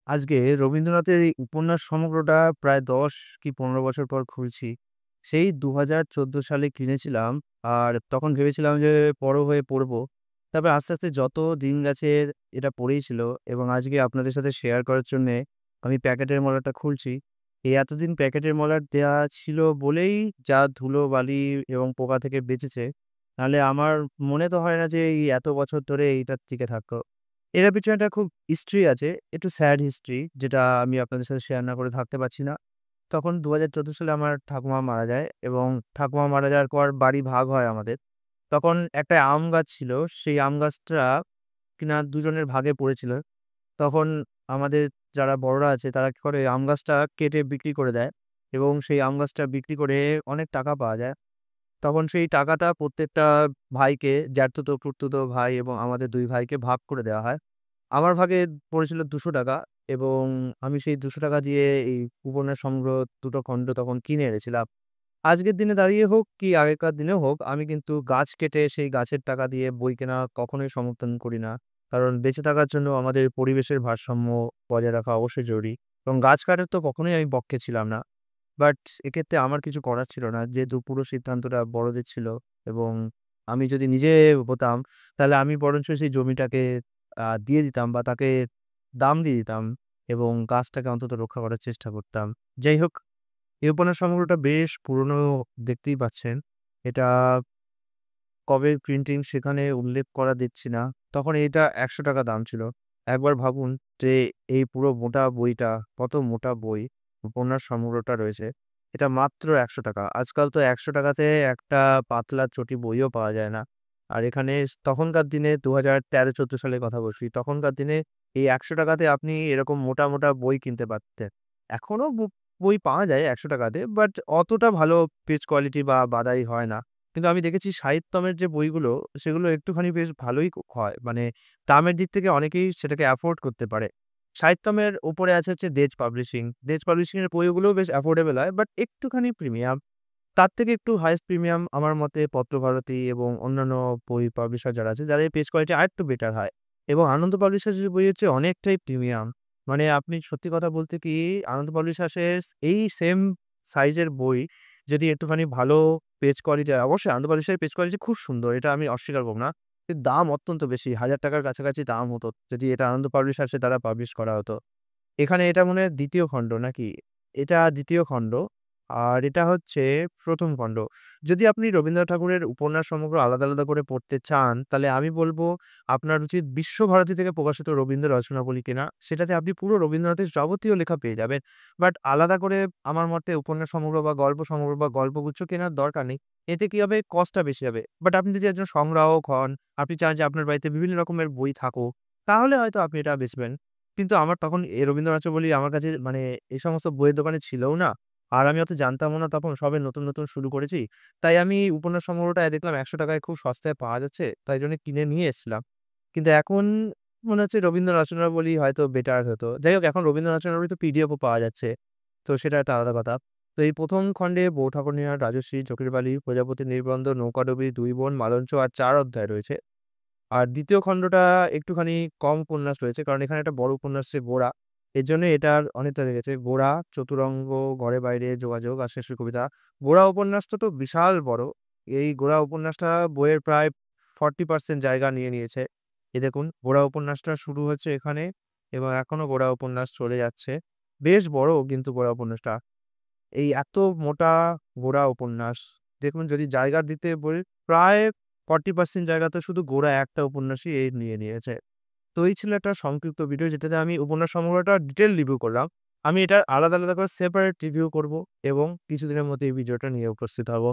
আজকে রবীন্দ্রনাথের এই উপন্যাস সমগ্রটা প্রায় ১০ কি ১৫ বছর পর খুলছি। সেই ২০১৪ সালে কিনেছিলাম। আর তখন ভেবেছিলাম যে বড় হয়ে পড়বো। তারপরে আস্তে, আস্তে যত দিন গেছে এটা পড়েই ছিল এবং আজকে আপনাদের সাথে শেয়ার করার জন্যে আমি প্যাকেটের মলাটা খুলছি। এই এতদিন প্যাকেটের মলার দেয়া ছিল বলেই যা ধুলোবালি এবং পোকা থেকে বেঁচেছে। নাহলে আমার মনে তো হয় না যে এই এত বছর ধরে এইটার টিকে থাকতো। এটার পিছনে একটা খুব হিস্ট্রি আছে। একটু স্যাড হিস্ট্রি যেটা আমি আপনাদের সাথে শেয়ার না করে থাকতে পারছি না। তখন ২০১৪ সালে আমার ঠাকুমা মারা যায় এবং ঠাকুমা মারা যাওয়ার পর বাড়ি ভাগ হয় আমাদের। তখন একটা আম গাছ ছিল। সেই আম গাছটা কিনা দুজনের ভাগে পড়েছিল। তখন আমাদের যারা বড়রা আছে তারা কি করে আম গাছটা কেটে বিক্রি করে দেয় এবং সেই আম গাছটা বিক্রি করে অনেক টাকা পাওয়া যায়। তখন সেই টাকাটা প্রত্যেকটা ভাইকে জ্যাঠতুতো, খুড়তুতো ভাই এবং আমাদের ২ ভাইকে ভাগ করে দেওয়া হয়। আমার ভাগে পড়েছিল ৳২০০ এবং আমি সেই ৳২০০ দিয়ে এই উপন্যাস সংগ্রহ ২ টো খণ্ড তখন কিনে এনেছিলাম। আজকের দিনে দাঁড়িয়ে হোক কি আগেকার দিনেও হোক, আমি কিন্তু গাছ কেটে সেই গাছের টাকা দিয়ে বই কেনা কখনোই সমর্থন করি না। কারণ বেঁচে থাকার জন্য আমাদের পরিবেশের ভারসাম্য বজায় রাখা অবশ্যই জরুরি এবং গাছ কাটার তো কখনোই আমি পক্ষে ছিলাম না। বাট এক্ষেত্রে আমার কিছু করার ছিল না। যেহেতু পুরো সিদ্ধান্তটা বড়দের ছিল এবং আমি যদি নিজে হতাম, তাহলে আমি বরঞ্চ সেই জমিটাকে দিয়ে দিতাম বা তাকে দাম দিয়ে দিতাম এবং গাছটাকে অন্তত রক্ষা করার চেষ্টা করতাম। যাই হোক, এই উপন্যাস সংগ্রহটা বেশ পুরনো দেখতেই পাচ্ছেন। এটা কবে প্রিন্টিং সেখানে উল্লেখ করা দেখছি না। তখন এটা ৳১০০ দাম ছিল। একবার ভাবুন যে এই পুরো মোটা বইটা, কত মোটা বই, উপন্যাস সমগ্রটা রয়েছে। এটা মাত্র ৳১০০। আজকাল তো ৳১০০ তে একটা পাতলা চটি বইও পাওয়া যায় না। আর এখানে তখনকার দিনে ২০১৩-১৪ সালের কথা বলছি। তখনকার দিনে এই ৳১০০ তে আপনি এরকম মোটা, মোটা বই কিনতে পারতেন। এখনো বই পাওয়া যায় ৳১০০ তে বাট অতটা ভালো পেজ কোয়ালিটি বা বাদাই হয় না। কিন্তু আমি দেখেছি সাহিত্যমের যে বইগুলো, সেগুলো একটুখানি বেশ ভালোই হয়। মানে দামের দিক থেকে অনেকেই সেটাকে এফোর্ড করতে পারে। সাহিত্যমের উপরে আছে হচ্ছে দেজ পাবলিশিং। দেজ পাবলিশিং এর বইগুলোও বেশ এফোর্ডেবল হয় বাট একটুখানি প্রিমিয়াম। তার থেকে একটু হাইয়েস্ট প্রিমিয়াম আমার মতে পত্রভারতী এবং অন্যান্য বই পাবলিশার যারা আছে, যাদের পেজ কোয়ালিটি আরেকটু বেটার হয়। এবং আনন্দ পাবলিশার্স এর বই হচ্ছে অনেকটাই প্রিমিয়াম। মানে আপনি সত্যি কথা বলতে কি আনন্দ পাবলিশার্স এর এই সেম সাইজের বই যদি একটুখানি ভালো পেজ কোয়ালিটি হয়, অবশ্যই আনন্দ পাবলিশারের পেজ কোয়ালিটি খুব সুন্দর। এটা আমি অস্বীকার করব না। কিন্তু দাম অত্যন্ত বেশি। ৳১,০০০ র কাছাকাছি দাম হতো যদি এটা আনন্দ পাবলিশার্স এর দ্বারা পাবলিশ করা হতো। এখানে এটা মনে হয় ২য় খণ্ড নাকি? এটা ২য় খণ্ড। আর এটা হচ্ছে ১ম খণ্ড। যদি আপনি রবীন্দ্রনাথ ঠাকুরের উপন্যাস সমগ্র আলাদা, আলাদা করে পড়তে চান, তাহলে আমি বলব আপনার উচিত বিশ্বভারতী থেকে প্রকাশিত রবীন্দ্র রচনাবলী কেনা। সেটাতে আপনি পুরো রবীন্দ্রনাথের যাবতীয় লেখা পেয়ে যাবেন। বাট আলাদা করে আমার মতে উপন্যাস সমগ্র বা গল্প সমগ্র বা গল্পগুচ্ছ কেনার দরকার নেই। এতে কি হবে? কস্টটা বেশি হবে। বাট আপনি যদি একজন সংগ্রাহক হন, আপনি চান যে আপনার বাড়িতে বিভিন্ন রকমের বই থাকুক, তাহলে হয়তো আপনি এটা বেচবেন। কিন্তু আমার তখন রবীন্দ্রনাথ বলি আমার কাছে মানে এই সমস্ত বইয়ের দোকানে ছিলও না। আর আমি অত জানতামও না তখন সবে নতুন, নতুন শুরু করেছি। তাই আমি উপন্যাস সংগ্রহটা দেখলাম ৳১০০ য় খুব সস্তায় পাওয়া যাচ্ছে। তাই জন্য কিনে নিয়ে এসছিলাম। কিন্তু এখন মনে হচ্ছে রবীন্দ্র রচনাবলী হয়তো বেটার হতো। যাই হোক এখন রবীন্দ্র রচনাবলী তো পিডিএফ ও পাওয়া যাচ্ছে। তো সেটা একটা আলাদা কথা। তো এই ১ম খণ্ডে বউ ঠাকুরনীয়া, রাজশ্রী, চোখের বালি, প্রজাপতির নির্বন্ধ, নৌকাডুবি, ২ বোন, মালঞ্চ আর ৪ অধ্যায় রয়েছে। আর ২য় খণ্ডটা একটুখানি কম উপন্যাস রয়েছে। কারণ এখানে একটা বড় উপন্যাস হচ্ছে গোরা। এজন্য এটার অনেকটা লেগেছে। গোরা, চতুরঙ্গ, ঘরে বাইরে যোগাযোগ আর শেষের কবিতা। গোরা উপন্যাসটা তো বিশাল বড়। এই গোরা উপন্যাসটা বইয়ের প্রায় 40% জায়গা নিয়ে নিয়েছে। এই দেখুন গোরা উপন্যাসটা শুরু হচ্ছে এখানে এবং এখনো গোরা উপন্যাস চলে যাচ্ছে। বেশ বড় কিন্তু গোরা উপন্যাসটা। এই এত মোটা গোরা উপন্যাস। দেখুন যদি জায়গা দিতে বলি প্রায় 40% জায়গা তো শুধু গোরা একটা উপন্যাসই নিয়ে নিয়েছে। তো এই ছিল একটা সংক্ষিপ্ত ভিডিও যেটাতে আমি উপন্যাস সংগ্রহটা ডিটেইল রিভিউ করলাম। আমি এটার আলাদা, আলাদা করে সেপারেট রিভিউ করব এবং কিছুদিনের মধ্যে এই ভিডিওটা নিয়ে উপস্থিত হব।